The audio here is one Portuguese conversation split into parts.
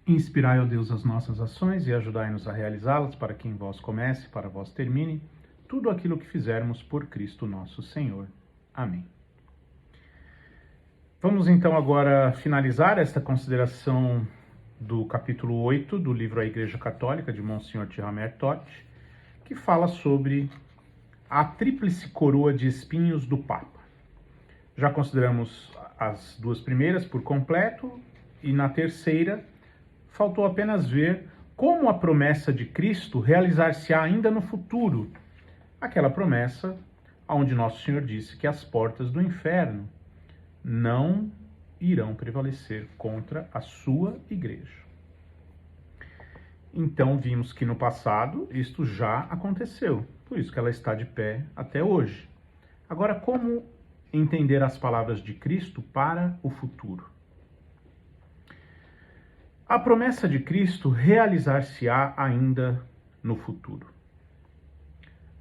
Inspirai, ó Deus, as nossas ações e ajudai-nos a realizá-las, para que em vós comece, para vós termine, tudo aquilo que fizermos por Cristo nosso Senhor. Amém. Vamos então agora finalizar esta consideração do capítulo 8 do livro A Igreja Católica, de Monsenhor Tihamer Todt, que fala sobre a tríplice coroa de espinhos do Papa. Já consideramos as duas primeiras por completo, e na terceira faltou apenas ver como a promessa de Cristo realizar-se-á ainda no futuro. Aquela promessa onde Nosso Senhor disse que as portas do inferno não irão prevalecer contra a sua igreja. Então vimos que no passado isto já aconteceu, por isso que ela está de pé até hoje. Agora, como entender as palavras de Cristo para o futuro? A promessa de Cristo realizar-se-á ainda no futuro.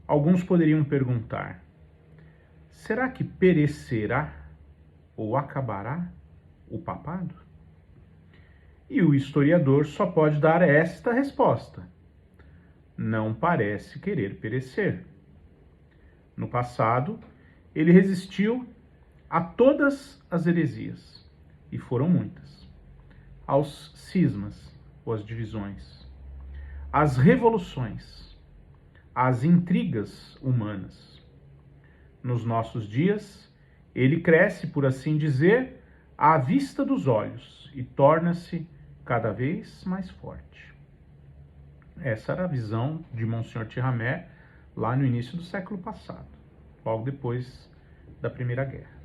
Alguns poderiam perguntar: será que perecerá ou acabará o papado? E o historiador só pode dar esta resposta: não parece querer perecer. No passado, ele resistiu a todas as heresias, e foram muitas, aos cismas ou às divisões, às revoluções, às intrigas humanas. Nos nossos dias, ele cresce, por assim dizer, à vista dos olhos e torna-se cada vez mais forte. Essa era a visão de Monsenhor Tihamer lá no início do século passado, logo depois da Primeira Guerra.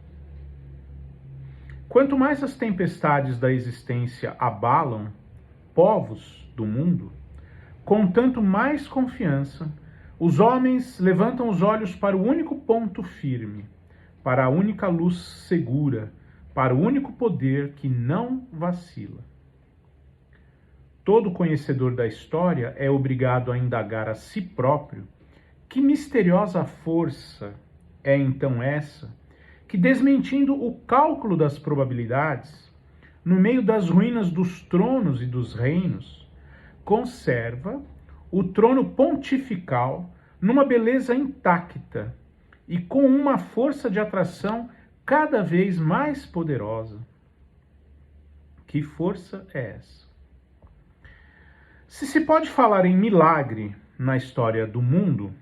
Quanto mais as tempestades da existência abalam povos do mundo, com tanto mais confiança, os homens levantam os olhos para o único ponto firme, para a única luz segura, para o único poder que não vacila. Todo conhecedor da história é obrigado a indagar a si próprio que misteriosa força é então essa que, desmentindo o cálculo das probabilidades, no meio das ruínas dos tronos e dos reinos, conserva o trono pontifical numa beleza intacta e com uma força de atração cada vez mais poderosa. Que força é essa? Se pode falar em milagre na história do mundo,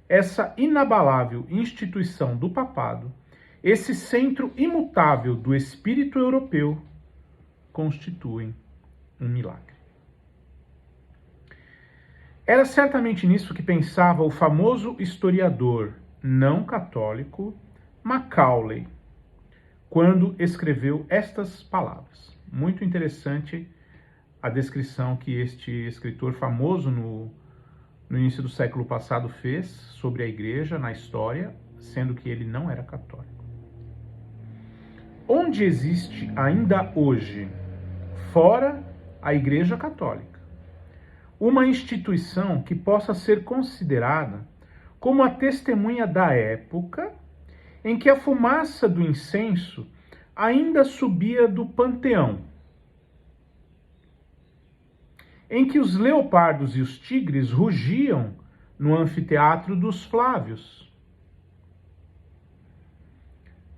essa inabalável instituição do papado, esse centro imutável do espírito europeu, constituem um milagre. Era certamente nisso que pensava o famoso historiador não católico Macaulay, quando escreveu estas palavras. Muito interessante a descrição que este escritor famoso no início do século passado fez sobre a igreja na história, sendo que ele não era católico. Onde existe ainda hoje, fora a Igreja Católica, uma instituição que possa ser considerada como a testemunha da época em que a fumaça do incenso ainda subia do panteão, em que os leopardos e os tigres rugiam no anfiteatro dos Flávios.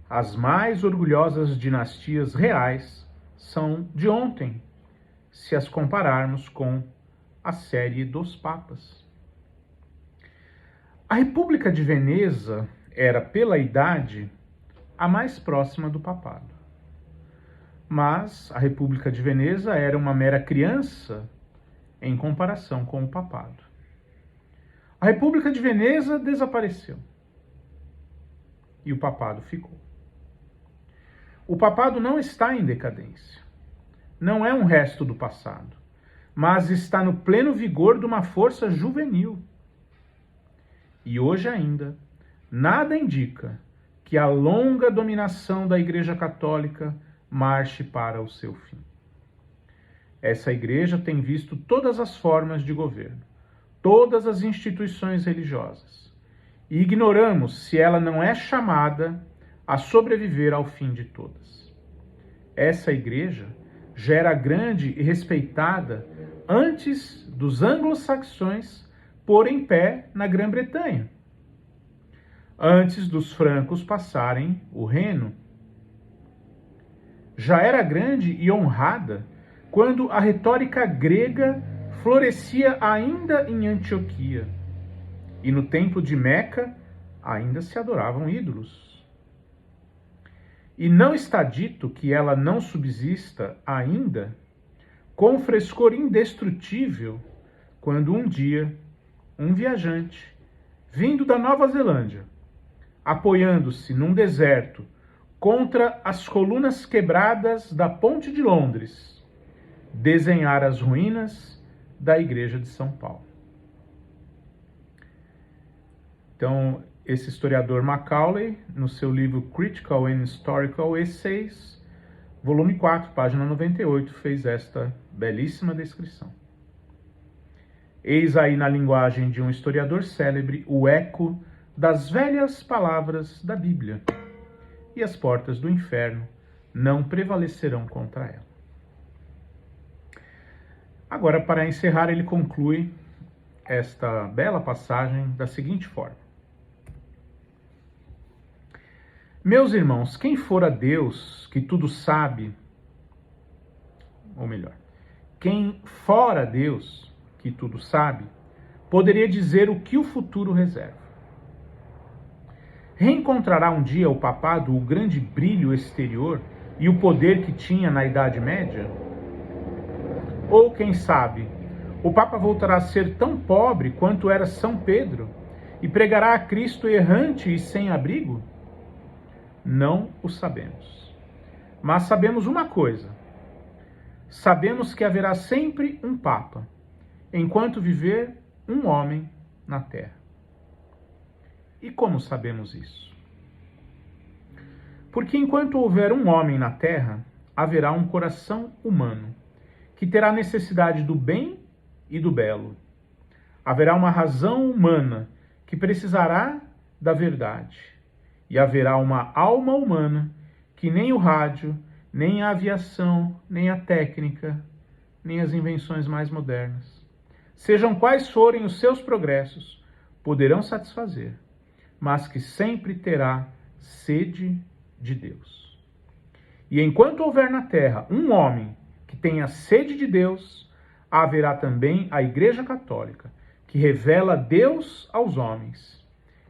As mais orgulhosas dinastias reais são de ontem, se as compararmos com a série dos papas. A República de Veneza era, pela idade, a mais próxima do papado. Mas a República de Veneza era uma mera criança em comparação com o papado. A República de Veneza desapareceu e o papado ficou. O papado não está em decadência, não é um resto do passado, mas está no pleno vigor de uma força juvenil. E hoje ainda, nada indica que a longa dominação da Igreja Católica marche para o seu fim. Essa igreja tem visto todas as formas de governo, todas as instituições religiosas, e ignoramos se ela não é chamada a sobreviver ao fim de todas. Essa igreja já era grande e respeitada antes dos anglo-saxões pôr em pé na Grã-Bretanha, antes dos francos passarem o Reno. Já era grande e honrada quando a retórica grega florescia ainda em Antioquia, e no templo de Meca ainda se adoravam ídolos. E não está dito que ela não subsista ainda com frescor indestrutível quando um dia um viajante, vindo da Nova Zelândia, apoiando-se num deserto contra as colunas quebradas da Ponte de Londres, desenhara as ruínas da Igreja de São Paulo. Então, esse historiador Macaulay, no seu livro Critical and Historical Essays, volume 4, página 98, fez esta belíssima descrição. Eis aí na linguagem de um historiador célebre o eco das velhas palavras da Bíblia, e as portas do inferno não prevalecerão contra ela. Agora, para encerrar, ele conclui esta bela passagem da seguinte forma: Meus irmãos, quem fora Deus, que tudo sabe, ou melhor, quem fora Deus, que tudo sabe, poderia dizer o que o futuro reserva. Reencontrará um dia o papado o grande brilho exterior e o poder que tinha na Idade Média? Ou, quem sabe, o Papa voltará a ser tão pobre quanto era São Pedro e pregará a Cristo errante e sem abrigo? Não o sabemos. Mas sabemos uma coisa. Sabemos que haverá sempre um Papa, enquanto viver um homem na Terra. E como sabemos isso? Porque enquanto houver um homem na Terra, haverá um coração humano, que terá necessidade do bem e do belo. Haverá uma razão humana, que precisará da verdade. E haverá uma alma humana, que nem o rádio, nem a aviação, nem a técnica, nem as invenções mais modernas, sejam quais forem os seus progressos, poderão satisfazer, mas que sempre terá sede de Deus. E enquanto houver na terra um homem que tenha sede de Deus, haverá também a Igreja Católica, que revela Deus aos homens,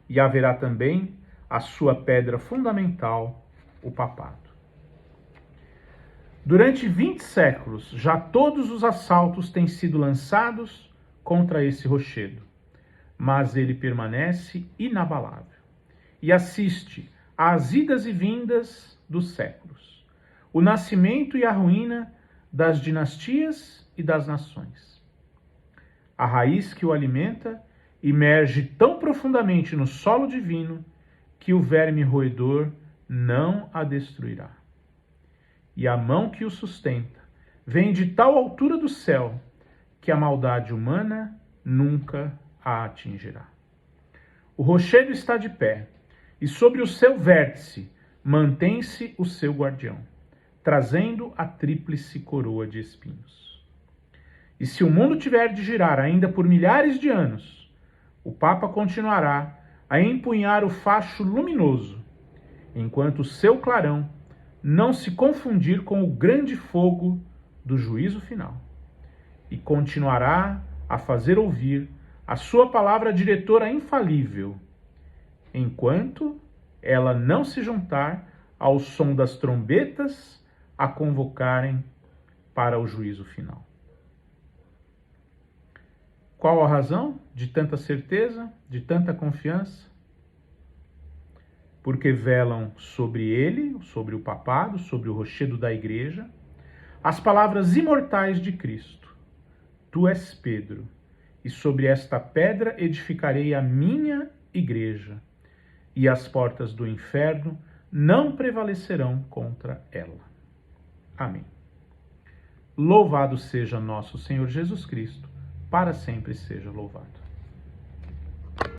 e haverá também a sua pedra fundamental, o papado. Durante 20 séculos, já todos os assaltos têm sido lançados contra esse rochedo, mas ele permanece inabalável e assiste às idas e vindas dos séculos, o nascimento e a ruína das dinastias e das nações. A raiz que o alimenta emerge tão profundamente no solo divino que o verme roedor não a destruirá. E a mão que o sustenta vem de tal altura do céu que a maldade humana nunca a atingirá. O rochedo está de pé, e sobre o seu vértice mantém-se o seu guardião, trazendo a tríplice coroa de espinhos. E se o mundo tiver de girar ainda por milhares de anos, o Papa continuará a empunhar o facho luminoso, enquanto o seu clarão não se confundir com o grande fogo do juízo final, e continuará a fazer ouvir a sua palavra diretora infalível, enquanto ela não se juntar ao som das trombetas a convocarem para o juízo final. Qual a razão de tanta certeza, de tanta confiança? Porque velam sobre ele, sobre o papado, sobre o rochedo da igreja, as palavras imortais de Cristo. Tu és Pedro, e sobre esta pedra edificarei a minha igreja, e as portas do inferno não prevalecerão contra ela. Amém. Louvado seja nosso Senhor Jesus Cristo, para sempre seja louvado.